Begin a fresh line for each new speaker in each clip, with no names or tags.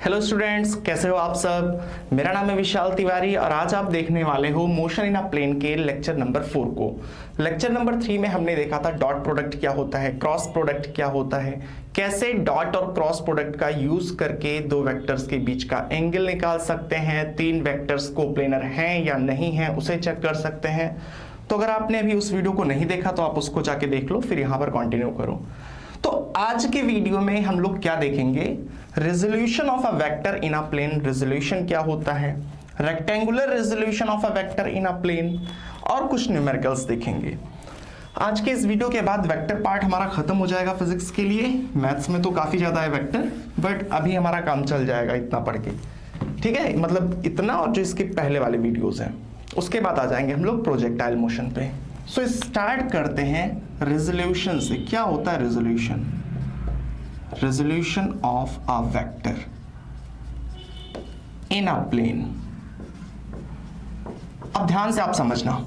Hello students, कैसे हो आप सब। मेरा नाम है विशाल तिवारी और आज आप देखने वाले हो मोशन इन अ प्लेन के लेक्चर नंबर 4 को। लेक्चर नंबर 3 में हमने देखा था डॉट प्रोडक्ट क्या होता है, क्रॉस प्रोडक्ट क्या होता है, कैसे डॉट और क्रॉस प्रोडक्ट का यूज करके दो वेक्टर्स के बीच का एंगल निकाल सकते हैं, तीन वेक्टर्स कोप्लेनर हैं या नहीं है उसे चेक कर सकते हैं। तो अगर आपने अभी उस वीडियो को नहीं देखा तो आप उसको जाके देख लो, फिर यहां पर कंटिन्यू करो। तो आज के वीडियो में हम लोग क्या देखेंगे, resolution of a vector in a plane, resolution क्या होता है, rectangular resolution of a vector in a plane और कुछ न्यूमेरिकल्स देखेंगे। आज के इस वीडियो के बाद वेक्टर पार्ट हमारा खत्म हो जाएगा फिजिक्स के लिए। मैथ्स में तो काफी ज्यादा है वेक्टर, बट अभी हमारा काम चल जाएगा इतना पढ़ के, ठीक है, मतलब इतना और जो इसके पहले वाले वीडियोस हैं। उसके बाद आ जाएंगे हम लोग प्रोजेक्टाइल मोशन पे। सो स्टार्ट करते हैं रेजोल्यूशन से। क्या होता है resolution? Resolution of a vector in a plane. अब ध्यान से आप समझना,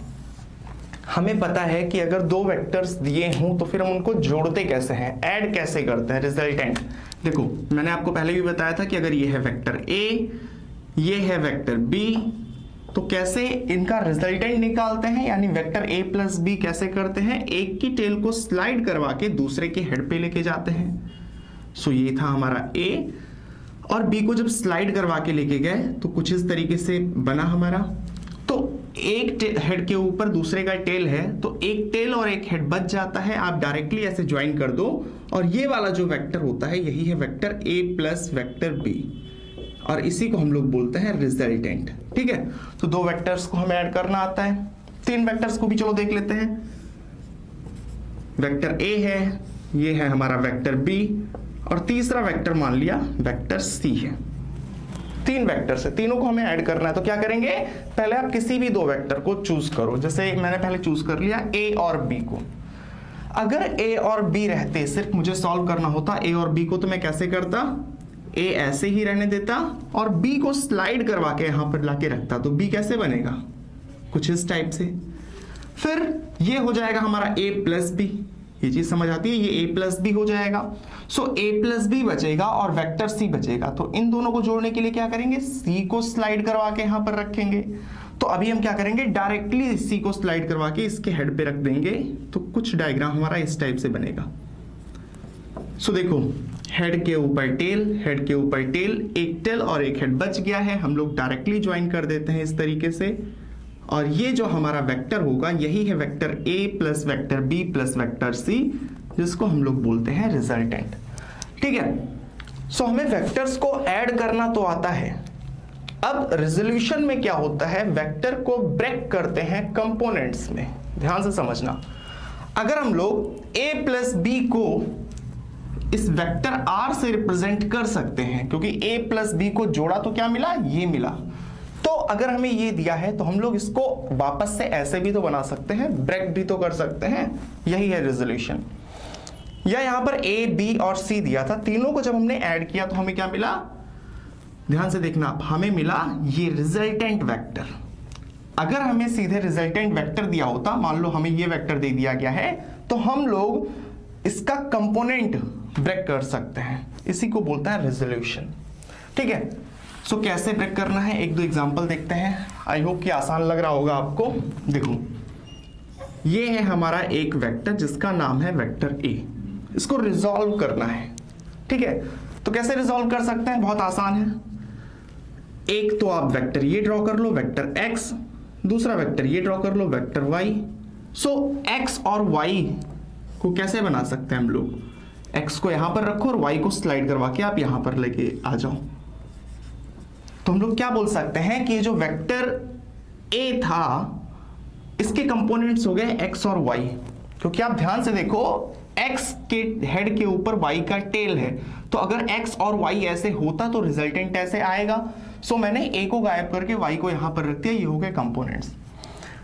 हमें पता है कि अगर दो वेक्टर्स दिए हों तो फिर हम उनको जोड़ते कैसे हैं, ऐड कैसे करते हैं, रिजल्टेंट। देखो मैंने आपको पहले भी बताया था कि अगर ये है वेक्टर ए, ये है वेक्टर बी, तो कैसे इनका रिजल्टेंट निकालते हैं, यानी वेक्टर ए प्लस बी कैसे करते हैं, एक की टेल को स्लाइड करवा के दूसरे के हेड पे लेके जाते हैं। सो ये था हमारा ए, और बी को जब स्लाइड करवा के लेके गए तो कुछ इस तरीके से बना हमारा। तो एक हेड के ऊपर दूसरे का टेल है, तो एक टेल और एक हेड बच जाता है। आप डायरेक्टली ऐसे ज्वाइन कर दो और ये वाला जो वेक्टर होता है यही है vector A plus vector B, और इसी को हम लोग बोलते हैं रिजल्टेंट। ठीक है, तो दो वेक्टर्स को हमें ऐड करना आता है। तीन वेक्टर्स को भी चलो देख लेते हैं। वेक्टर ए है, ये है हमारा वेक्टर बी, और तीसरा वेक्टर मान लिया वेक्टर सी है। तीन वेक्टर्स है, तीनों को हमें ऐड करना है। तो क्या करेंगे, पहले आप किसी भी दो वेक्टर को चूज करो। जैसे मैंने पहले चूज कर लिया ए और बी को। अगर ए और बी रहते, सिर्फ मुझे सॉल्व करना होता ए और बी को, तो मैं कैसे करता, ए ऐसे ही रहने देता और बी को स्लाइड करवा के यहां पर लाके रखता, तो बी कैसे बनेगा, कुछ इस टाइप से। फिर ये हो जाएगा हमारा ए प्लस बी, ये चीज समझ आती है, ये ए प्लस बी हो जाएगा। सो ए प्लस बी बचेगा और वेक्टर सी बचेगा। तो इन दोनों को जोड़ने के लिए क्या करेंगे, सी को स्लाइड करवा के यहां पर रखेंगे। तो अभी हम क्या करेंगे, डायरेक्टली सी को स्लाइड करवा के इसके हेड पे रख देंगे, तो कुछ डायग्राम हमारा इस टाइप से बनेगा। सो देखो, हेड के ऊपर टेल, हेड के ऊपर टेल, एक टेल और एक हेड बच गया है, हम लोग डायरेक्टली ज्वाइन कर देते हैं इस तरीके से। और ये जो हमारा वेक्टर होगा यही है vector A plus vector B plus vector C, जिसको हम लोग बोलते हैं रिजल्टेंट। ठीक है, सो हमें वेक्टर्स को ऐड करना तो आता है। अब रेजोल्यूशन में क्या होता है, वेक्टर को ब्रेक करते हैं कंपोनेंट्स में। ध्यान से समझना, अगर हम लोग ए प्लस बी को इस वेक्टर आर से रिप्रेजेंट कर सकते हैं, क्योंकि ए प्लस बी को जोड़ा तो क्या मिला, ये मिला। तो अगर हमें ये दिया है तो हम लोग इसको वापस से ऐसे भी तो बना सकते हैं, ब्रेक भी तो कर सकते हैं, यही है रेजोल्यूशन। या यहां पर ए बी और सी दिया था, तीनों को जब हमने ऐड किया तो हमें क्या मिला, ध्यान से देखना आप, हमें मिला ये रिजल्टेंट वेक्टर। अगर हमें सीधे रिजल्टेंट वेक्टर दिया होता, मान लो हमें ये वेक्टर दे दिया गया है, तो हम लोग इसका कंपोनेंट ब्रेक कर सकते हैं, इसी को बोलता है रेजोल्यूशन। ठीक है, सो कैसे ब्रेक करना है, एक दो एग्जांपल देखते हैं। आई होप कि आसान लग रहा होगा आपको। देखो, ये है हमारा एक वेक्टर जिसका नाम है वेक्टर ए, इसको रिजॉल्व करना है। ठीक है, तो कैसे रिजॉल्व कर सकते हैं, बहुत आसान है। एक तो आप वेक्टर ये ड्रॉ कर लो, वेक्टर एक्स, दूसरा वेक्टर ये ड्रॉ कर लो, वेक्टर वाई। सो एक्स और वाई को कैसे बना सकते हैं हम लोग, एक्स को यहां पर रखो और वाई को स्लाइड करवा के आप यहां पर लेके आ जाओ। तो हम लोग क्या बोल सकते हैं कि जो वेक्टर ए था इसके कंपोनेंट्स हो गए एक्स और वाई, क्योंकि आप ध्यान से देखो एक्स के हेड के ऊपर वाई का टेल है, तो अगर एक्स और वाई ऐसे होता तो रिजल्टेंट ऐसे आएगा। सो मैंने ए को गायब करके वाई को यहां पर रख दिया, ये हो गए कंपोनेंट्स।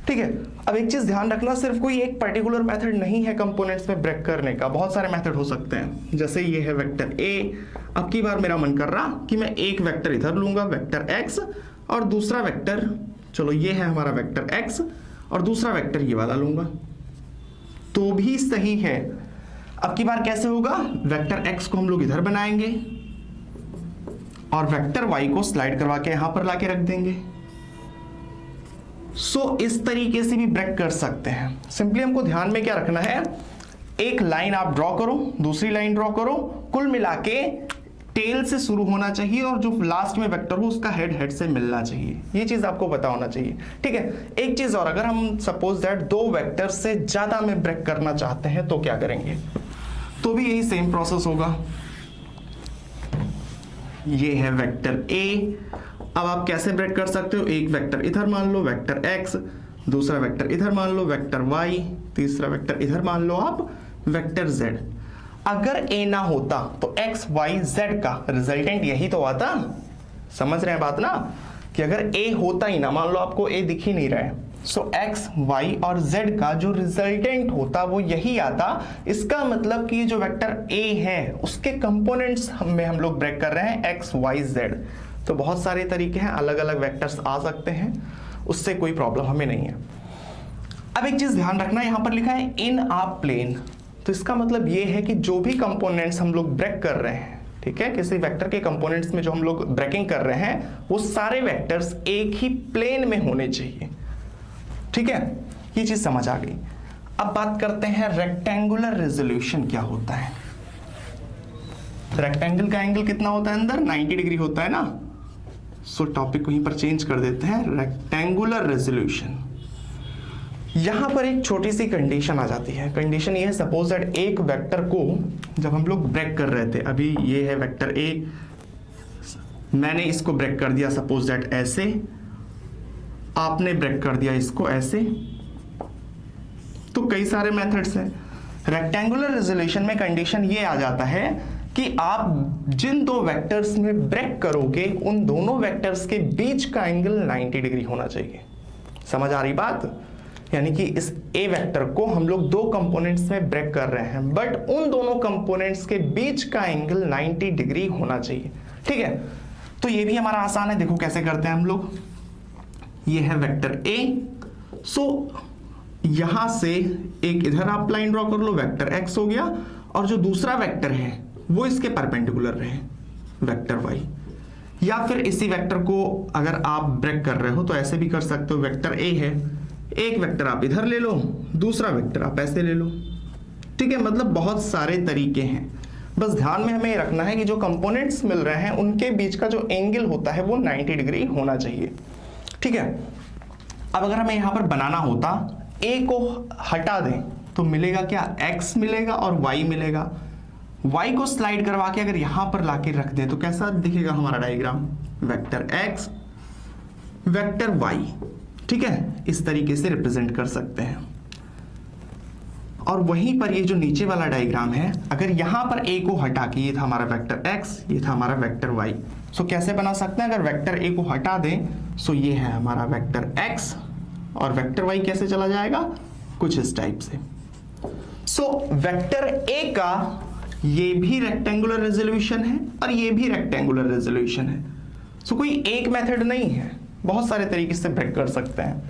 ठीक है, अब एक चीज ध्यान रखना, सिर्फ कोई एक पर्टिकुलर मेथड नहीं है कंपोनेंट्स में ब्रेक करने का, बहुत सारे मेथड हो सकते हैं। जैसे ये है वेक्टर ए, अब की बार मेरा मन कर रहा कि मैं एक वेक्टर इधर लूंगा वेक्टर एक्स, और दूसरा वेक्टर, चलो ये है हमारा वेक्टर एक्स, और दूसरा वेक्टर ये वाला लूंगा, तो भी सही है। अब की बार कैसे होगा, वेक्टर एक्स को हम लोग इधर बनाएंगे और वेक्टर y को स्लाइड करवा के यहां पर लाके रख देंगे। सो इस तरीके से भी ब्रेक कर सकते हैं। सिंपली हमको ध्यान में क्या रखना है, एक लाइन आप ड्रॉ करो, दूसरी लाइन ड्रॉ करो, कुल मिला के टेल से शुरू होना चाहिए और जो लास्ट में वेक्टर हो उसका हेड से मिलना चाहिए। ये चीज आपको पता होना चाहिए, ठीक है। एक चीज और, अगर हम सपोज दैट दो वेक्टर से ज्यादा में ब्रेक करना चाहते हैं तो क्या करेंगे, तो भी यही सेम प्रोसेस होगा। ये है वेक्टर ए। अब आप कैसे ब्रेक कर सकते हो, एक वेक्टर इधर मान लो वेक्टर एक्स, दूसरा वेक्टर इधर मान लो वेक्टर वाई, तीसरा वेक्टर इधर मान लो आप वेक्टर जेड। अगर ए ना होता तो एक्स वाई जेड का रिजल्टेंट यही तो आता। समझ रहे हैं बात ना, कि अगर ए होता ही ना, मान लो आपको ए दिख ही नहीं रहा है, सो एक्स वाई और जेड का जो रिजल्टेंट होता वो यही आता। इसका मतलब कि जो वेक्टर ए है उसके कंपोनेंट्स में हम लोग ब्रेक कर रहे हैं एक्स वाई जेड। तो बहुत सारे तरीके हैं, अलग अलग वेक्टर्स आ सकते हैं, उससे कोई प्रॉब्लम हमें नहीं है। अब एक चीज ध्यान रखना, यहां पर लिखा है इन आ प्लेन, तो इसका मतलब ये है कि जो भी कंपोनेंट्स हम लोग ब्रेक कर रहे हैं, ठीक है, किसी वेक्टर के कंपोनेंट्स में जो हम लोग ब्रेकिंग कर रहे हैं वो सारे वेक्टर्स एक ही प्लेन में होने चाहिए, ठीक है। ये चीज समझ आ गई। अब बात करते हैं रेक्टेंगुलर रेजोल्यूशन क्या होता है। रेक्टेंगल का एंगल कितना होता है अंदर, 90 डिग्री होता है ना। सो टॉपिक वहीं पर चेंज कर देते हैं, रेक्टेंगुलर रेजोल्यूशन। यहां पर एक छोटी सी कंडीशन आ जाती है। कंडीशन ये है, सपोज दैट एक वेक्टर को जब हम लोग ब्रेक कर रहे थे, अभी ये है वेक्टर ए, मैंने इसको ब्रेक कर दिया सपोज दैट ऐसे, आपने ब्रेक कर दिया इसको ऐसे, तो कई सारे मेथड्स हैं। रेक्टेंगुलर रेजोल्यूशन में कंडीशन ये आ जाता है कि आप जिन दो वेक्टर्स में ब्रेक करोगे उन दोनों वेक्टर्स के बीच का एंगल 90 डिग्री होना चाहिए। समझ आ रही बात, यानी कि इस ए वेक्टर को हम लोग दो कंपोनेंट्स में ब्रेक कर रहे हैं, बट उन दोनों कंपोनेंट्स के बीच का एंगल 90 डिग्री होना चाहिए, ठीक है। तो ये भी हमारा आसान है, देखो कैसे करते हैं हम लोग। ये है वेक्टर ए, सो यहां से एक इधर आप लाइन ड्रॉ कर लो, वेक्टर एक्स हो गया, और जो दूसरा वेक्टर है वो इसके परपेंडिकुलर रहे, वेक्टर वाई। या फिर इसी वेक्टर को अगर आप ब्रेक कर रहे हो तो ऐसे भी कर सकते हो, वेक्टर ए है, एक वेक्टर आप इधर ले लो, दूसरा वेक्टर आप ऐसे ले लो, ठीक है। मतलब बहुत सारे तरीके हैं, बस ध्यान में हमें रखना है कि जो कंपोनेंट्स मिल रहे हैं उनके बीच का जो एंगल होता है वो 90 डिग्री होना चाहिए, ठीक है। अब अगर हमें यहां पर बनाना होता, ए को हटा दें तो मिलेगा क्या, एक्स मिलेगा और वाई मिलेगा। वाई को स्लाइड करवा के अगर यहां पर लाके रख दें तो कैसा दिखेगा हमारा diagram, vector X vector Y, ठीक है। इस तरीके से रिप्रेजेंट कर सकते हैं। और वहीं पर ये जो नीचे वाला डायग्राम है, अगर यहां पर ए को हटा के, ये था हमारा वेक्टर एक्स, ये था हमारा वेक्टर वाई, सो कैसे बना सकते हैं, अगर वेक्टर ए को हटा दें सो ये है हमारा वेक्टर एक्स और वेक्टर वाई कैसे चला जाएगा, कुछ इस टाइप से। सो वेक्टर ए का ये भी रेक्टेंगुलर रेजोल्यूशन है और ये भी रेक्टेंगुलर रेजोल्यूशन है। सो कोई एक मेथड नहीं है, बहुत सारे तरीके से ब्रेक कर सकते हैं,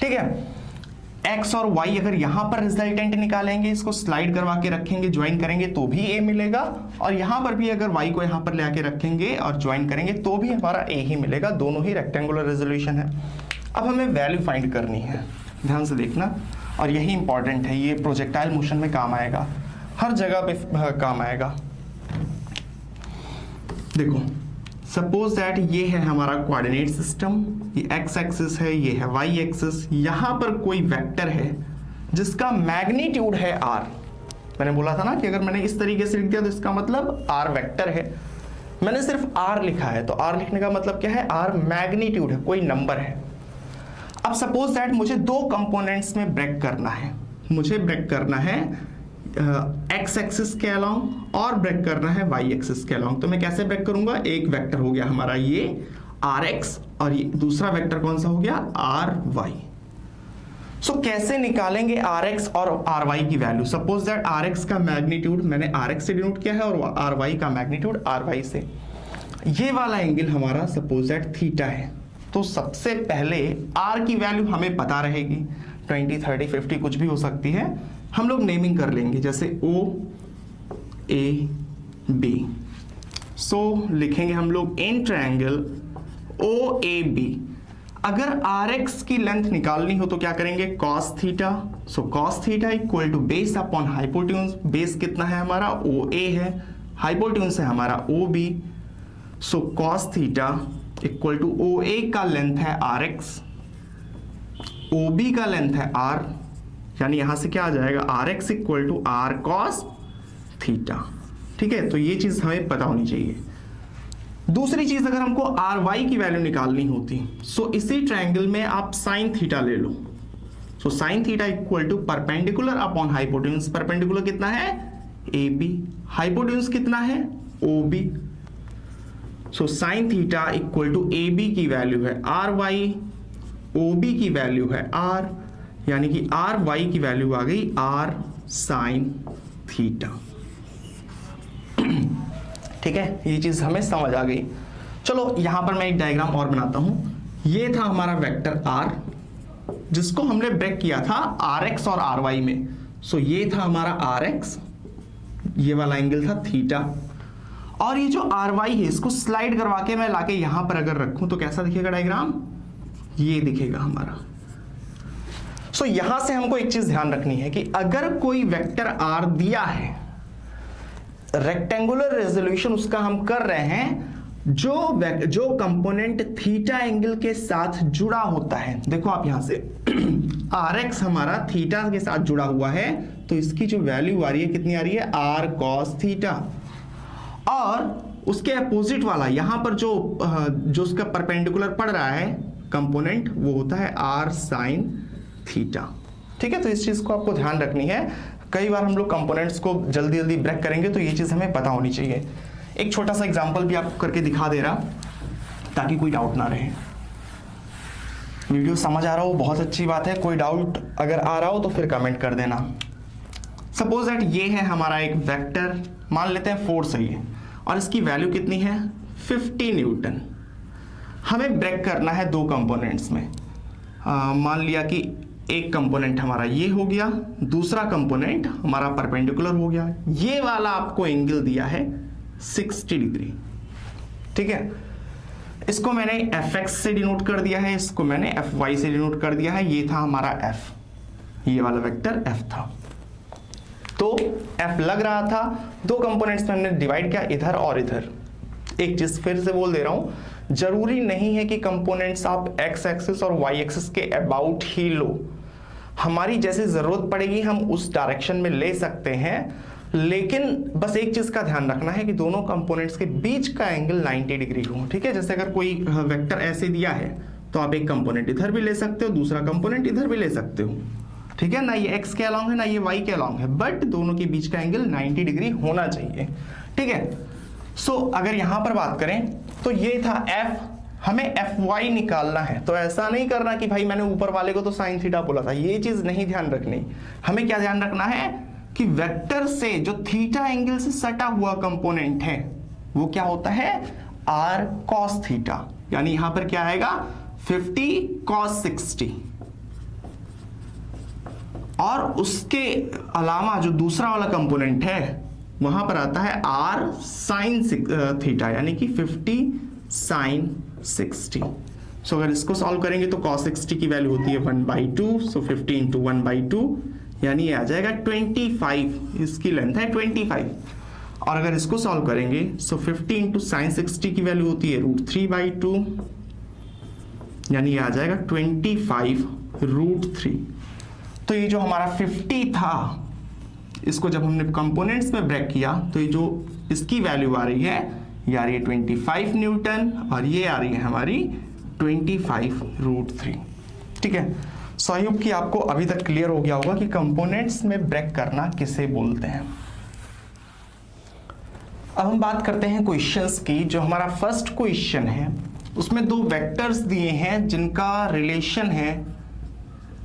ठीक है। एक्स और वाई अगर यहां पर रिजल्टेंट निकालेंगे, इसको स्लाइड करवा के रखेंगे, ज्वाइन करेंगे तो भी ए मिलेगा, और यहां पर भी अगर वाई को यहां पर ले आके रखेंगे और ज्वाइन करेंगे तो भी हमारा ए ही मिलेगा। दोनों ही रेक्टेंगुलर रेजोल्यूशन है। अब हमें वैल्यू फाइंड करनी है, ध्यान से देखना, और यही इंपॉर्टेंट है, ये प्रोजेक्टाइल मोशन में काम आएगा, हर जगह पे काम आएगा। देखो सपोज दैट ये है हमारा कोऑर्डिनेट सिस्टम, ये एक्स एक्सिस है, ये है वाई एक्सिस, यहां पर कोई वेक्टर है जिसका मैग्नीट्यूड है आर। मैंने बोला था ना कि अगर मैंने इस तरीके से लिख दिया तो इसका मतलब आर वेक्टर है। मैंने सिर्फ आर लिखा है, तो आर लिखने का मतलब क्या है, आर मैग्नीट्यूड है, कोई नंबर है। अब सपोज दैट मुझे दो कंपोनेंट्स में ब्रेक करना है, मुझे ब्रेक करना है एक्स एक्सिस के अलोंग और ब्रेक करना है वाई एक्सिस के अलोंग। तो मैं कैसे ब्रेक करूंगा, एक वेक्टर हो गया हमारा ये आर एक्स और ये दूसरा वेक्टर कौन सा हो गया, आर वाई। सो कैसे निकालेंगे आर एक्स और आर वाई की value. Suppose that R X का मैग्नीट्यूड मैंने आर एक्स से डिनोट किया है और आर वाई का मैग्नीट्यूड आर वाई से। ये वाला एंगल हमारा सपोज दैट थीटा है, तो सबसे पहले आर की वैल्यू हमें पता रहेगी, 20, 30, 50 कुछ भी हो सकती है। हम लोग नेमिंग कर लेंगे, जैसे ओ ए बी। सो लिखेंगे हम लोग in triangle O A B, अगर आर एक्स की लेंथ निकालनी हो तो क्या करेंगे, cos theta. So cos theta equal to base upon hypotenuse. Base कितना है हमारा, ओ ए है, हाइपोटेन्यूज है हमारा O B. So cos theta equal to O A का लेंथ है आर एक्स, ओ बी का लेंथ है आर, यानी यहां से क्या आ जाएगा, R X equal to are cos theta. ठीक है, तो ये चीज हमें पता होनी चाहिए। दूसरी चीज, अगर हमको आर वाई की वैल्यू निकालनी होती, सो इसी ट्रायंगल में आप साइन थीटा ले लो। So sine theta equal to perpendicular upon hypotenuse. Perpendicular कितना है, ए बी, हाइपोटेन्यूज कितना है, O B. So sine theta equal to A B की वैल्यू है आर वाई, ओ बी की वैल्यू है आर, यानी कि आर वाई की वैल्यू आ गई आर साइन थीटा। ठीक है, ये चीज हमें समझ आ गई। चलो यहां पर मैं एक डायग्राम और बनाता हूं। ये था हमारा वेक्टर आर, जिसको हमने ब्रेक किया था आर एक्स और आर वाई में। सो ये था हमारा आर एक्स, ये वाला एंगल था थीटा, और ये जो आर वाई है इसको स्लाइड करवा के मैं लाके यहां पर अगर रखूं तो कैसा दिखेगा डायग्राम, ये दिखेगा हमारा। सो यहां से हमको एक चीज ध्यान रखनी है कि अगर कोई वेक्टर आर दिया है, रेक्टेंगुलर रेजोल्यूशन उसका हम कर रहे हैं, जो कंपोनेंट थीटा एंगल के साथ जुड़ा होता है। देखो आप यहां से आर एक्स हमारा थीटा के साथ जुड़ा हुआ है, तो इसकी जो वैल्यू आ रही है कितनी आ रही है, आर कॉस थीटा। और उसके अपोजिट वाला यहां पर जो उसका परपेंडिकुलर पड़ रहा है कंपोनेंट, वो होता है आर साइन थीटा। ठीक है, तो इस चीज को आपको ध्यान रखनी है। कई बार हम लोग कंपोनेंट्स को जल्दी जल्दी ब्रेक करेंगे, तो ये चीज हमें पता होनी चाहिए। एक छोटा सा एग्जांपल भी आपको करके दिखा दे रहा, ताकि कोई डाउट ना रहे। वीडियो समझ आ रहा हो बहुत अच्छी बात है, कोई डाउट अगर आ रहा हो तो फिर कमेंट कर देना। सपोज दैट ये है हमारा एक वेक्टर, मान लेते हैं फोर्स है ये, और इसकी वैल्यू कितनी है, 50 न्यूटन। हमें ब्रेक करना है दो कंपोनेंट्स में। मान लिया कि एक कंपोनेंट हमारा ये हो गया, दूसरा कंपोनेंट हमारा परपेंडिकुलर हो गया। ये वाला आपको एंगल दिया है 60 डिग्री। ठीक है, इसको मैंने fx से डिनोट कर दिया है, इसको मैंने fy से डिनोट कर दिया है। ये था हमारा f, ये वाला वेक्टर f था। तो f लग रहा था, दो कंपोनेंट्स में हमने डिवाइड किया, इधर और इधर। एक चीज फिर से बोल दे रहा हूं, जरूरी नहीं है कि कंपोनेंट्स आप x एक्सिस और y एक्सिस के अबाउट ही लो। हमारी जैसे जरूरत पड़ेगी हम उस डायरेक्शन में ले सकते हैं, लेकिन बस एक चीज का ध्यान रखना है कि दोनों कंपोनेंट्स के बीच का एंगल 90 डिग्री हो। ठीक है, जैसे अगर कोई वेक्टर ऐसे दिया है तो आप एक कंपोनेंट इधर भी ले सकते हो, दूसरा कंपोनेंट इधर भी ले सकते हो। ठीक है, ना ये x के अलॉन्ग है ना ये y के अलॉन्ग है, बट दोनों के बीच का एंगल 90 डिग्री होना चाहिए। ठीक है, सो अगर यहां पर बात करें तो ये था f, हमें fy निकालना है। तो ऐसा नहीं करना कि भाई मैंने ऊपर वाले को तो साइन थीटा बोला था, ये चीज नहीं ध्यान रखनी। हमें क्या ध्यान रखना है कि वेक्टर से जो थीटा एंगल से सटा हुआ कंपोनेंट है वो क्या होता है, r cos थीटा, यानी यहां पर क्या आएगा 50 cos 60, और उसके अलावा जो दूसरा वाला कंपोनेंट है वहां पर आता है r sin थीटा, यानी कि 50 sin 60। सो अगर इसको सॉल्व करेंगे तो cos 60 की वैल्यू होती है 1/2, सो 50 इंटू 1/2, यानी ये आ जाएगा 25। इसकी लेंथ है 25। और अगर इसको सॉल्व करेंगे सो 50 इंटू साइन 60 की वैल्यू होती है √3/2, यानी ये आ जाएगा 25 √3। तो ये जो हमारा 50 था, इसको जब हमने कंपोनेंट्स में ब्रेक किया तो ये जो इसकी वैल्यू आ रही है ये आ रही है 25 न्यूटन, और ये आ रही है हमारी 25 √3। ठीक है, सो आई होप कि आपको अभी तक क्लियर हो गया होगा कि कंपोनेंट्स में ब्रेक करना किसे बोलते हैं। अब हम बात करते हैं क्वेश्चंस की। जो हमारा फर्स्ट क्वेश्चन है उसमें दो वेक्टर्स दिए हैं जिनका रिलेशन है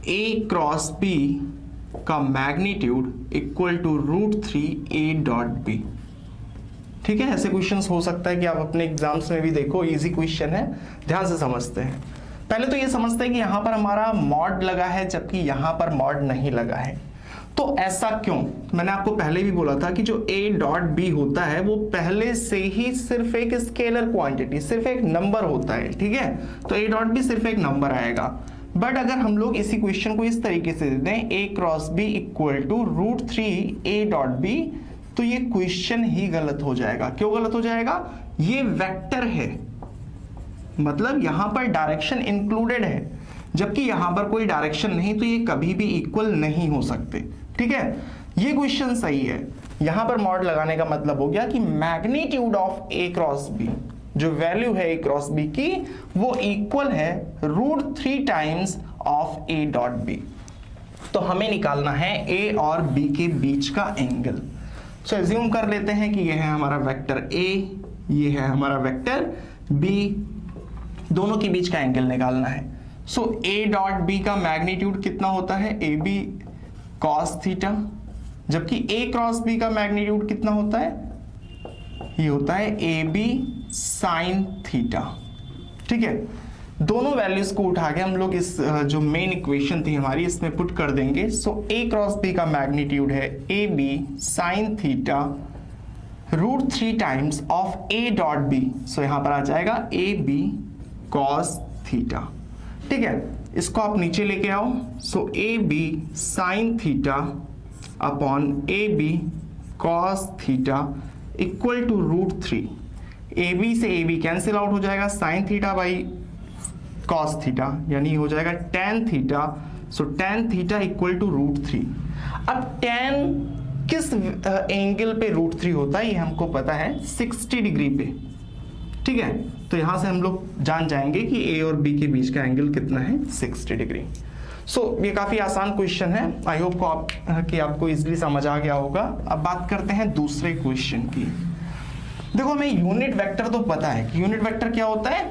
a क्रॉस b का मैग्नीट्यूड इक्वल टू √3a.b। ठीक है, ऐसे क्वेश्चंस हो सकता है कि आप अपने एग्जाम्स में भी देखो, इजी क्वेश्चन है, ध्यान से समझते हैं। पहले तो ये समझते हैं कि यहां पर हमारा मॉड लगा है जबकि यहां पर मॉड नहीं लगा है। तो ऐसा क्यों? मैंने आपको पहले भी बोला था कि जो a डॉट b होता है वो पहले से ही सिर्फ एक स्केलर क्वांटिटी, सिर्फ एक नंबर होता है, ठीक है। तो a डॉट b सिर्फ एक नंबर आएगा। बट अगर हम लोग इसी क्वेश्चन को इस तरीके से दे दें a cross b equal to √3 a dot b, तो ये क्वेश्चन ही गलत हो जाएगा। क्यों गलत हो जाएगा? ये वेक्टर है, मतलब यहां पर डायरेक्शन इंक्लूडेड है, जबकि यहां पर कोई डायरेक्शन नहीं, तो ये कभी भी इक्वल नहीं हो सकते, ठीक है। ये क्वेश्चन सही है। यहां पर मॉड लगाने का मतलब हो गया कि magnitude of a cross b, जो वैल्यू है a क्रॉस b की, वो इक्वल है √3 times of a dot b। तो हमें निकालना है a और b के बीच का एंगल। सो एज्यूम कर लेते हैं कि यह है हमारा वेक्टर a, ये है हमारा वेक्टर b, दोनों के बीच का एंगल निकालना है। सो a डॉट b का मैग्नीट्यूड कितना होता है? ab cos थीटा, जबकि a क्रॉस b का मैग्नीट्यूड कितना होता है? ये होता है ab sin थीटा, ठीक है। दोनों वैल्यूज को उठा के हम लोग इस जो मेन इक्वेशन थी हमारी, इसमें पुट कर देंगे। सो a क्रॉस b का मैग्नीट्यूड है ab sin theta √3 times of a dot b। सो यहां पर आ जाएगा ab cos थीटा, ठीक है। इसको आप नीचे लेके आओ। So ab sin theta upon ab cos theta equal to √3। ab से ab कैंसिल आउट हो जाएगा, sin theta by cos theta यानी हो जाएगा tan theta. So tan theta equal to √3। अब tan किस एंगल पे √3 होता है ये हमको पता है, 60 डिग्री पे, ठीक है। तो यहां से हम लोग जान जाएंगे कि a और b के बीच का एंगल कितना है, 60 डिग्री। सो ये काफी आसान क्वेश्चन है। आई होप कि आपको इजीली समझ आ गया होगा। अब बात करते हैं दूसरे क्वेश्चन की। देखो हमें यूनिट वेक्टर तो पता है कि यूनिट वेक्टर क्या होता है,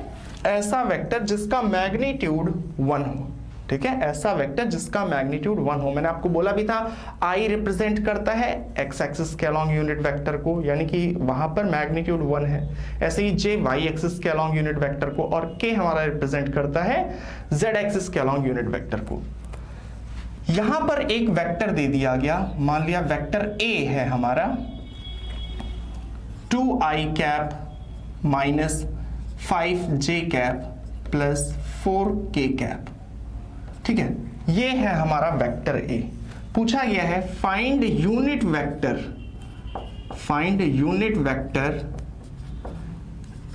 ऐसा वेक्टर जिसका मैग्नीट्यूड 1 हो, ठीक है। ऐसा वेक्टर जिसका मैग्नीट्यूड 1 हो। मैंने आपको बोला भी था I रिप्रेजेंट करता है x एक्सिस के अलोंग यूनिट वेक्टर को, यानी कि वहां पर मैग्नीट्यूड 1 है। ऐसे ही J y एक्सिस के अलोंग यूनिट वेक्टर को, और K हमारा रिप्रेजेंट करता है Z एक्सिस के अलोंग यूनिट वेक्टर को। यहां पर एक वेक्टर दे दिया गया, मान लिया वेक्टर A है हमारा 2i cap minus 5j cap plus 4k cap, ठीक है। ये है हमारा वेक्टर A। पूछा गया है find unit vector, find unit vector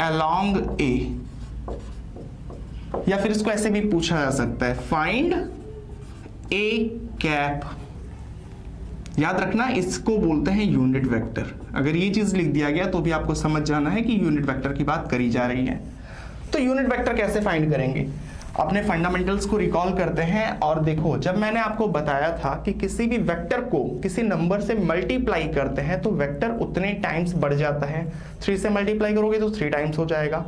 along A, या फिर इसको ऐसे भी पूछा जा सकता है फाइंड A कैप। याद रखना इसको बोलते हैं यूनिट वेक्टर। अगर ये चीज लिख दिया गया तो भी आपको समझ जाना है कि यूनिट वेक्टर की बात करी जा रही है। तो यूनिट वेक्टर कैसे फाइंड करेंगे? अपने फंडामेंटल्स को रिकॉल करते हैं। और देखो जब मैंने आपको बताया था कि किसी भी वेक्टर को किसी नंबर से मल्टीप्लाई करते हैं तो वेक्टर उतने टाइम्स बढ़ जाता है। 3 से मल्टीप्लाई करोगे तो 3 टाइम्स हो जाएगा।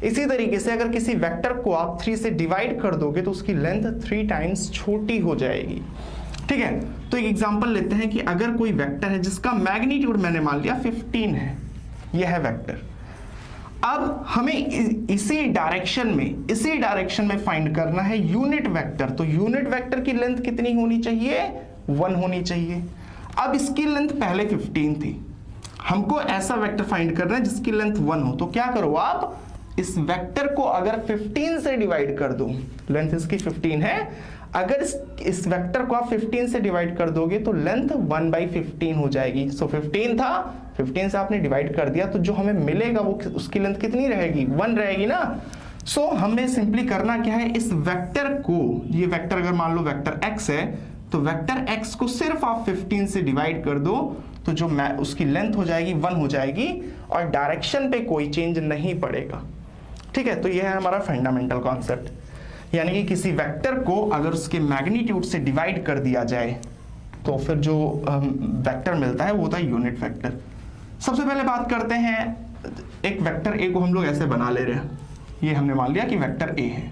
इसी तरीके से अगर किसी वेक्टर को आप 3 से डिवाइड कर दोगे तो उसकी लेंथ 3 टाइम्स छोटी हो जाएगी, ठीक है। तो एक एग्जांपल लेते हैं कि अगर कोई वेक्टर है जिसका मैग्नीट्यूड मैंने मान लिया 15 है, यह है वेक्टर। अब हमें इसी डायरेक्शन में फाइंड करना है यूनिट वेक्टर। तो यूनिट वेक्टर की लेंथ कितनी होनी चाहिए? 1 होनी चाहिए। अब इसकी लेंथ पहले 15 थी, हमको ऐसा वेक्टर फाइंड करना है जिसकी लेंथ 1 हो। तो क्या करो आप, इस वेक्टर को अगर 15 से डिवाइड कर दो, लेंथ इसकी 15 है, अगर इस वेक्टर को आप 15 से डिवाइड कर दोगे तो लेंथ 1/15 हो जाएगी। सो 15 था, 15 से आपने डिवाइड कर दिया तो जो हमें मिलेगा वो उसकी लेंथ कितनी रहेगी? 1 रहेगी ना। सो हमें सिंपली करना क्या है, इस वेक्टर को, ये वेक्टर अगर मान लो वेक्टर x है तो वेक्टर x को सिर्फ आप 15 से डिवाइड कर दो तो जो उसकी लेंथ हो जाएगी 1 हो जाएगी और डायरेक्शन पे कोई चेंज नहीं पड़ेगा, ठीक है। तो यह है हमारा फंडामेंटल कॉन्सेप्ट, यानी कि किसी वेक्टर को अगर उसके मैग्नीट्यूड से डिवाइड कर दिया जाए तो फिर जो वेक्टर मिलता है वो होता है यूनिट वेक्टर। सबसे पहले बात करते हैं, एक वेक्टर ए को हम लोग ऐसे बना ले रहे हैं, ये हमने मान लिया कि वेक्टर ए है।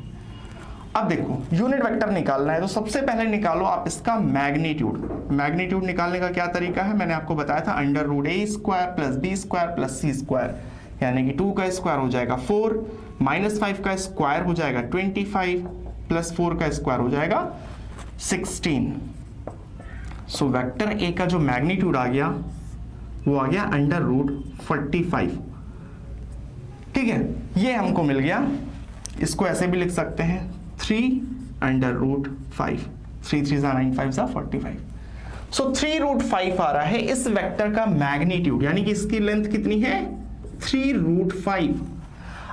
अब देखो यूनिट वेक्टर निकालना है तो सबसे पहले निकालो आप इसका मैग्नीट्यूड। मैग्नीट्यूड निकालने का क्या तरीका है, मैंने आपको बताया था √a² + b² + c², यानी कि 2 का स्क्वायर हो जाएगा 4, -5 का स्क्वायर हो जाएगा 25, +4 का स्क्वायर हो जाएगा 16। सो वेक्टर ए का जो मैग्नीट्यूड आ गया वो आ गया अंडर रूट 45। ठीक है, ये हमको मिल गया। इसको ऐसे भी लिख सकते हैं 3 अंडर रूट 5, 3 3 9 5 45। सो 3 रूट 5 आ रहा है इस वेक्टर का मैग्नीट्यूड, यानी कि इसकी लेंथ कितनी है 3 रूट 5।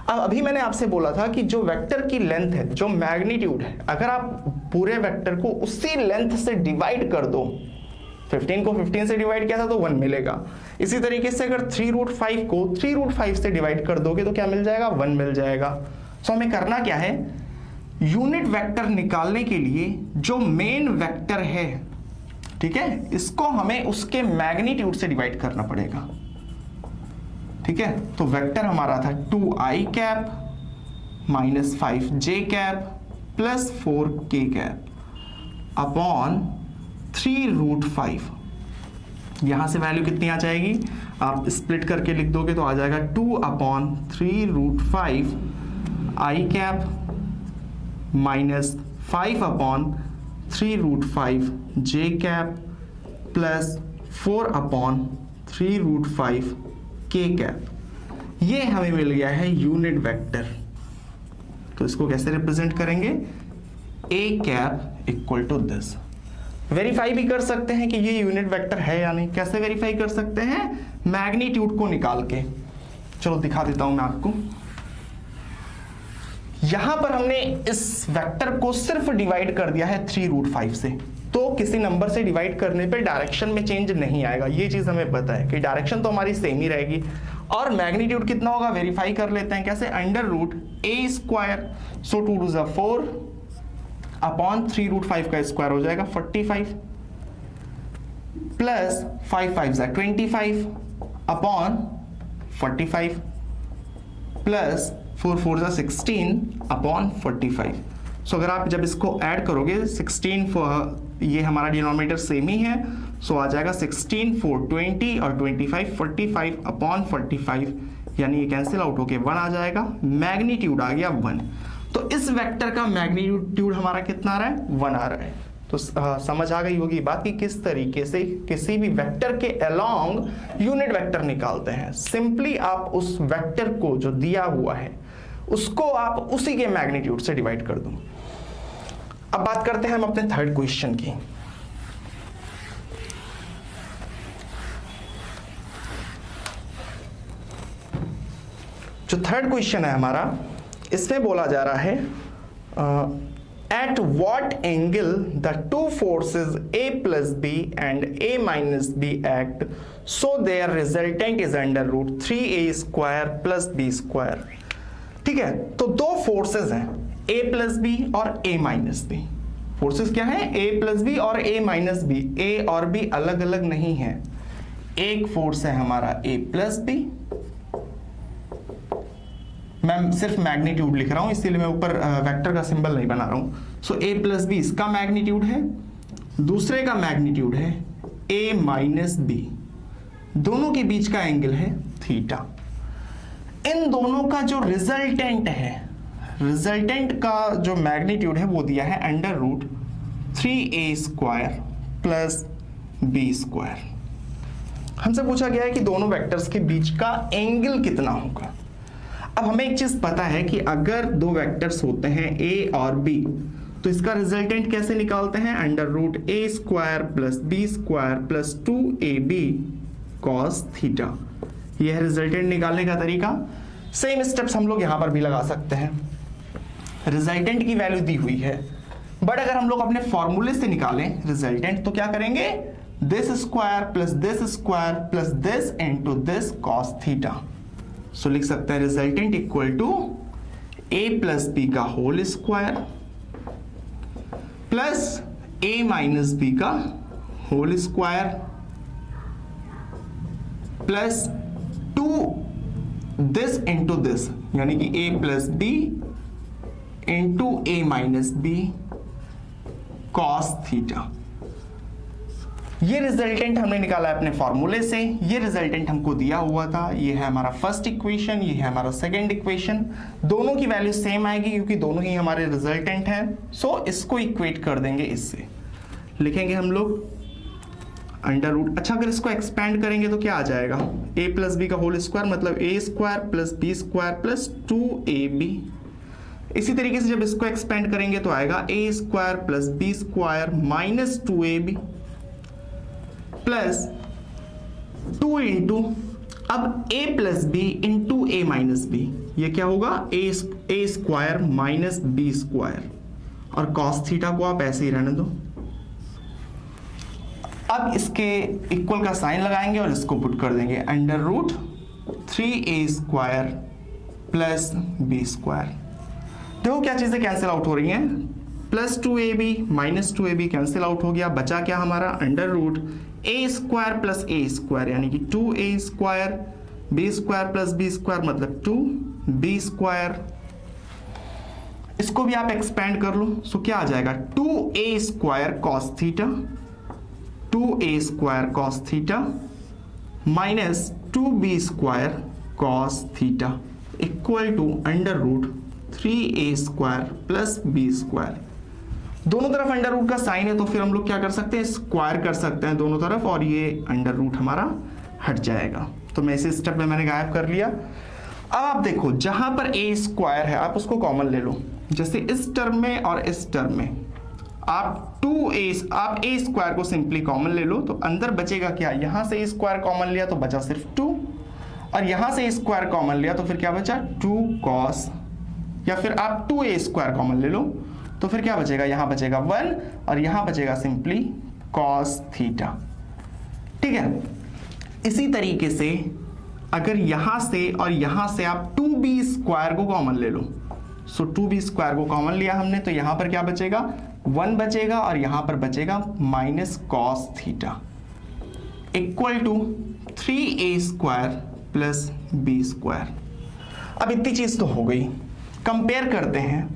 अब अभी मैंने आपसे बोला था कि जो वेक्टर की लेंथ है, जो मैग्नीट्यूड है, अगर आप पूरे वेक्टर को उसी लेंथ से डिवाइड कर दो, 15 को 15 से डिवाइड किया था तो 1 मिलेगा। इसी तरीके से अगर 3 रूट 5 को 3 रूट 5 से डिवाइड कर दोगे तो क्या मिल जाएगा 1 मिल जाएगा। सो हमें करना क्या है, यूनिट वेक्टर निकालने के लिए जो मेन वेक्टर है, ठीक है, इसको हमें उसके मैग्नीट्यूड से डिवाइड करना पड़ेगा। ठीक है, तो वेक्टर हमारा था 2i cap minus 5j cap plus 4k cap upon 3 root 5। यहां से वैल्यू कितनी आ जाएगी, आप स्प्लिट करके लिख दोगे तो आ जाएगा 2 upon 3 root 5 i cap minus 5 upon 3 root 5 j cap plus 4 upon 3 root 5 k cap. ये हमें मिल गया है यूनिट वेक्टर। तो इसको कैसे रिप्रेजेंट करेंगे, a cap equal to this. Verify भी कर सकते हैं कि ये यूनिट वेक्टर है या नहीं। कैसे वेरीफाई कर सकते हैं, मैग्नीट्यूड को निकाल के। चलो दिखा देता हूं मैं आपको। यहां पर हमने इस वेक्टर को सिर्फ डिवाइड कर दिया है 3 रूट 5 से, तो किसी नंबर से डिवाइड करने पे डायरेक्शन में चेंज नहीं आएगा। ये चीज हमें पता है कि डायरेक्शन तो हमारी सेम ही रहेगी। और मैग्नीट्यूड कितना होगा वेरीफाई कर लेते हैं। कैसे, अंडर रूट a स्क्वायर, सो 2 2 जा 4 अपॉन 3 रूट 5 का स्क्वायर हो जाएगा 45 प्लस 5 5 जा 25 अपॉन 45 प्लस 4 4 जा 16 अपॉन 45। सो अगर आप जब इसको ऐड करोगे 16 ये हमारा डिनोमिनेटर सेम ही है, सो आ जाएगा 16 4 20 और 25 45 अपॉन 45, यानी ये कैंसिल आउट होके 1 आ जाएगा। मैग्नीट्यूड आ गया 1। तो इस वेक्टर का मैग्नीट्यूड हमारा कितना आ रहा है 1 आ रहा है। तो समझ आ गई होगी बात कि किस तरीके से किसी भी वेक्टर के अलोंग यूनिट वेक्टर निकालते हैं। सिंपली आप उस वेक्टर को जो दिया हुआ है उसको आप उसी के मैग्नीट्यूड से डिवाइड कर दो। अब बात करते हैं हम अपने थर्ड क्वेश्चन की। जो थर्ड क्वेश्चन है हमारा, इसमें बोला जा रहा है at what angle the two forces A plus B and A minus B act so their resultant is under root 3a square plus B square. ठीक है, तो दो फोर्सेस हैं a प्लस बी और a माइनस बी। फोर्सेस क्या है, a plus B और a minus B. a और b अलग अलग नहीं है। एक फोर्स है हमारा a प्लस बी, मैं सिर्फ मैग्नीट्यूड लिख रहा हूं इसीलिए मैं ऊपर वेक्टर का सिंबल नहीं बना रहा हूं। सो a प्लस बी इसका मैग्नीट्यूड है, दूसरे का मैग्नीट्यूड है a माइनस बी। दोनों के बीच का एंगल है थीटा। इन दोनों का जो रिजल्टेंट है, रिजल्टेंट का जो मैग्नीट्यूड है वो दिया है under root 3a square plus B square. हमसे पूछा गया है कि दोनों वेक्टर्स के बीच का एंगल कितना होगा। अब हमें एक चीज पता है कि अगर दो वेक्टर्स होते हैं a और b, तो इसका रिजल्टेंट कैसे निकालते हैं, under root a square plus B square plus 2ab cos theta. यह है रिजल्टेंट निकालने का तरीका। सेम स्टेप्स हम लोग यहां पर भी लगा सकते हैं। रिजल्टेंट की वैल्यू दी हुई है, बट अगर हम लोग अपने फॉर्मूले से निकालें रिजल्टेंट तो क्या करेंगे, this square plus this into this cos theta. So लिख सकते हैं resultant equal to a plus B का whole square plus a minus B का whole square plus 2 this into this, यानी कि a plus B into a minus B cos theta. ये resultant हमने निकाला है अपने फॉर्मूले से। ये रिजल्टेंट हमको दिया हुआ था। ये है हमारा फर्स्ट इक्वेशन, ये है हमारा सेकंड इक्वेशन। दोनों की वैल्यू सेम आएगी क्योंकि दोनों ही हमारे रिजल्टेंट हैं। सो इसको इक्वेट कर देंगे इससे। लिखेंगे हम लोग अंडर रूट, अच्छा अगर इसको एक्सपेंड करेंगे तो क्या आ जाएगा, a प्लस बी का होल स्क्वायर, मतलब a square plus B square plus 2ab। इसी तरीके से जब इसको एक्सपेंड करेंगे तो आएगा a square plus B square minus 2ab plus 2 into अब a plus B into A minus B, ये क्या होगा, a square minus B square, और कॉस थीटा को आप ऐसे ही रहने दो। अब इसके इक्वल का साइन लगाएंगे और इसको पुट कर देंगे, under root 3a square plus B square. देखो क्या चीजें कैंसिल आउट हो रही हैं, plus 2ab minus 2ab cancel out हो गया, बचा क्या हमारा, under root a square plus a square यानी कि 2a square, b square plus b square मतलब 2b स्क्वायर। इसको भी आप एक्सपेंड कर लो, सो क्या आ जाएगा, 2a square cos theta, 2a square cos theta minus 2b square cos theta equal to under root 3a square plus b square. दोनों तरफ अंडर रूट का साइन है तो फिर हम लोग क्या कर सकते हैं, स्क्वायर कर सकते हैं दोनों तरफ और ये अंडर रूट हमारा हट जाएगा। तो मैं इस स्टेप में मैंने गायब कर लिया। अब आप देखो जहां पर a स्क्वायर है आप उसको कॉमन ले लो, जैसे इस टर्म में और इस टर्म में आप आप a स्क्वायर को सिंपली कॉमन ले लो, तो अंदर बचेगा क्या, यहां से a स्क्वायर कॉमन लिया तो बचा सिर्फ 2, और यहां से a स्क्वायर कॉमन लिया तो फिर क्या बचा 2 कॉस, या फिर आप 2a स्क्वायर कॉमन ले लो तो फिर क्या बचेगा, यहां बचेगा 1 और यहां बचेगा सिंपली कॉस थीटा। ठीक है, इसी तरीके से अगर यहां से और यहां से आप 2b स्क्वायर को कॉमन ले लो, सो 2b स्क्वायर को कॉमन लिया हमने तो यहां पर क्या बचेगा, 1 बचेगा और यहां पर बचेगा minus cos theta equal to 3a square plus b square. अब इतनी चीज तो हो गई, कंपेयर करते हैं,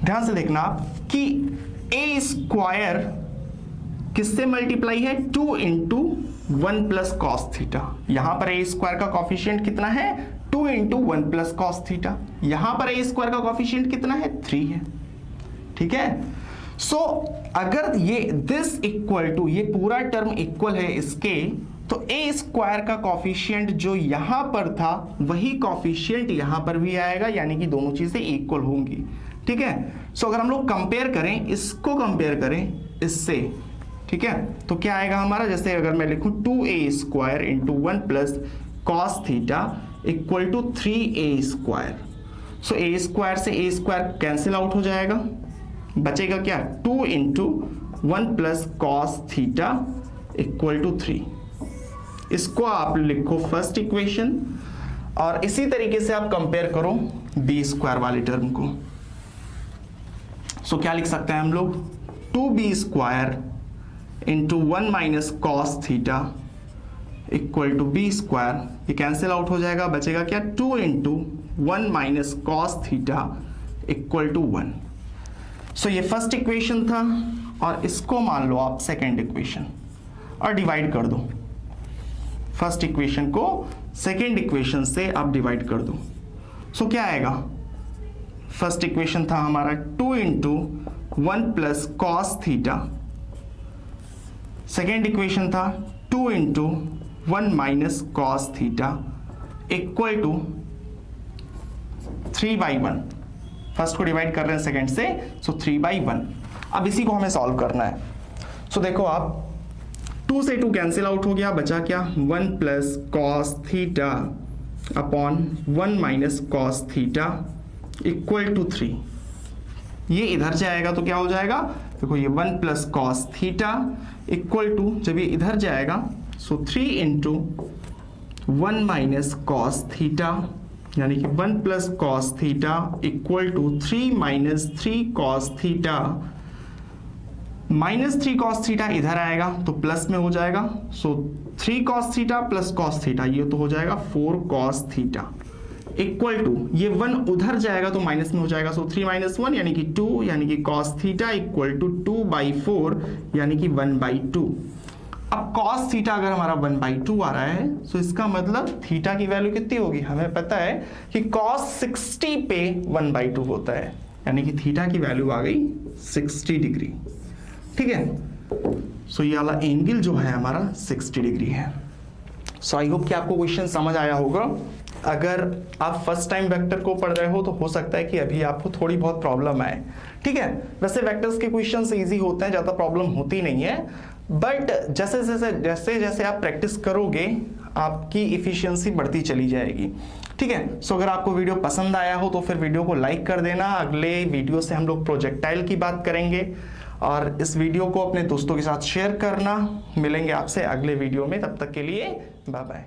ध्यान से देखना आप कि a स्क्वायर किससे मल्टीप्लाई है, 2 इंटू 1 प्लस कॉस थीटा। यहां पर a स्क्वायर का कॉफिशिएंट कितना है, 2 इंटू 1 प्लस कॉस थीटा। यहां पर a स्क्वायर का कॉफिशिएंट कितना है, 3 है। ठीक है, सो अगर ये दिस इक्वल टू, ये पूरा टर्म इक्वल है इसके, तो a स्क्वायर का कॉफिशिएंट जो यहां पर था वही कॉफिशिएंट यहां पर भी आएगा, यानी कि दोनों चीजें इक्वल होंगी। ठीक है, सो अगर हम लोग कंपेयर करें, इसको कंपेयर करें इससे, ठीक है, तो क्या आएगा हमारा, जैसे अगर मैं लिखूं 2a square into 1 plus cos theta equal to 3a square, so a square से a स्क्वायर कैंसिल आउट हो जाएगा, बचेगा क्या, 2 into 1 plus cos theta equal to 3। इसको आप लिखो फर्स्ट इक्वेशन और इसी तरीके से आप कंपेयर करो b स्क्वायर वाले टर्म को। सो क्या लिख सकते हैं हम लोग, 2b square into 1 minus cos theta equal to b square, ये कैंसिल आउट हो जाएगा, बचेगा क्या, 2 into 1 minus cos theta equal to 1। So ये फर्स्ट इक्वेशन था और इसको मान लो आप सेकेंड इक्वेशन और डिवाइड कर दो। फर्स्ट इक्वेशन को सेकेंड इक्वेशन से आप डिवाइड कर दो, सो क्या आएगा, फर्स्ट इक्वेशन था हमारा 2 into 1 plus cos theta, second equation था 2 into 1 minus cos theta equal to 3/1। First को डिवाइड कर रहे हैं सेकेंड से, सो 3/1। अब इसी को हमें सॉल्व करना है। सो देखो आप 2 से 2 कैंसिल आउट हो गया, बचा क्या, 1 plus cos theta upon 1 minus cos theta equal to 3। ये इधर जाएगा तो क्या हो जाएगा, देखो ये 1 plus cos theta equal to, जब ये इधर जाएगा so 3 into 1 minus cos theta, यानी कि 1 plus cos theta equal to 3 minus 3 cos theta. Minus 3 cos theta इधर आएगा तो प्लस में हो जाएगा, so 3 cos theta plus cos theta, ये तो हो जाएगा 4 कॉस थीटा इक्वल टू, ये 1 उधर जाएगा तो माइनस में हो जाएगा, सो 3 माइनस 1 यानी कि 2, यानी कि कॉस थीटा इक्वल टू 2/4 यानी कि 1/2। अब कॉस थीटा अगर हमारा 1/2 आ रहा है तो इसका मतलब थीटा की वैल्यू कितनी होगी, हमें पता है कि कॉस 60 पे 1/2 होता है, यानी कि थीटा की वैल्यू आ गई 60 डिग्री। ठीक है, सो ये वाला एंगल जो है हमारा 60 डिग्री है। सो आई होप कि आपको क्वेश्चन समझ आया होगा। अगर आप फर्स्ट टाइम वेक्टर को पढ़ रहे हो तो हो सकता है कि अभी आपको थोड़ी बहुत प्रॉब्लम आए, ठीक है। वैसे वेक्टर्स के क्वेश्चंस इजी होते हैं, ज़्यादा प्रॉब्लम होती नहीं है, बट जैसे जैसे आप प्रैक्टिस करोगे आपकी इफिशियंसी बढ़ती चली जाएगी, ठीक है। सो अगर आपको वीडियो पसंद आया हो तो फिर वीडियो को लाइक कर देना। अगले वीडियो से हम लोग प्रोजेक्टाइल की बात करेंगे और इस वीडियो को अपने दोस्तों के साथ शेयर करना। मिलेंगे आपसे अगले वीडियो में, तब तक के लिए बाय बाय।